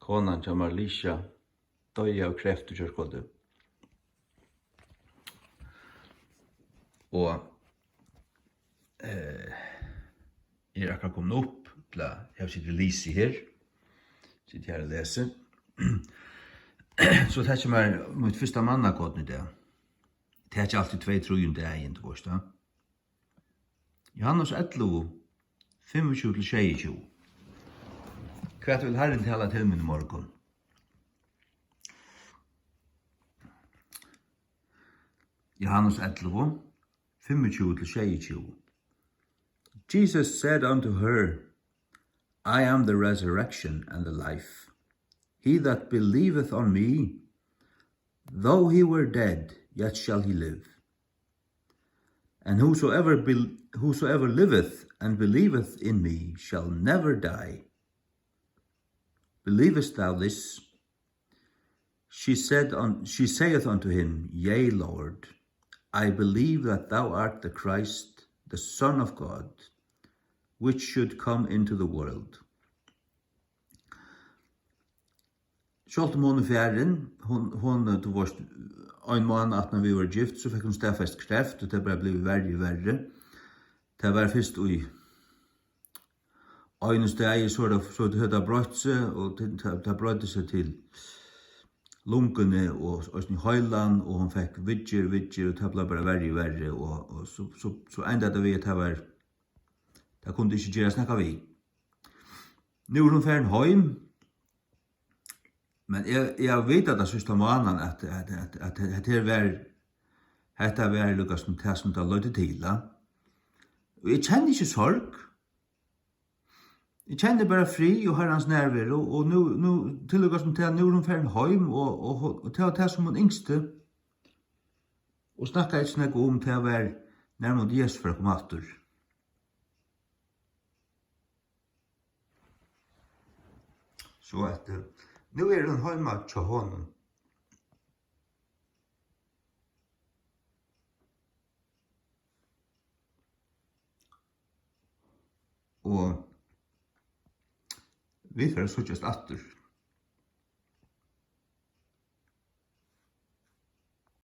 konan kjamar Licia døy av kreft i kjørskålet. Og jeg akkurat kommet opp til jeg sitter Licia her. Sitter her og leser. Så det som mitt første mannakåten i det. Det ikke alltid 2-3 dagen til vårt. Johannes 11, 25-26. Hva vil Herren tala til min morgen? Johannes 11, 25-26. Jesus said unto her, I am the resurrection and the life. He that believeth on me, though he were dead, yet shall he live. And whosoever liveth and believeth in me shall never die. Believest thou this? She saith unto him, Yea, Lord, I believe that thou art the Christ, the Son of God, which should come into the world. Skjótt hon farin, hon du varst ein måned at når vi var gift, så fikk hun stedfest kreft, og det bare ble verre. Det var først i øynene steg, så det hadde brøtt seg, og det brøtte seg til lungene og i høyland, og hun fikk vidger, og det ble bare verre, og så enda det vi at det kunne ikke gjøre snakka vi. Nå hun ferdig heim, men jeg vet at det siste måneden at dette var lukket som det som det løyde til. Og jeg kjenner ikke sorg. Jeg kjenner bare fri og herrens nærvær, og nå til lukket som det, nå er hun ferdig heim, og til det som hun yngste, og snakket ikke snakke om til å være nærmere Jesus for å komme aftur. Så at nu er den heima til honom. Og vi får síggjast aftur.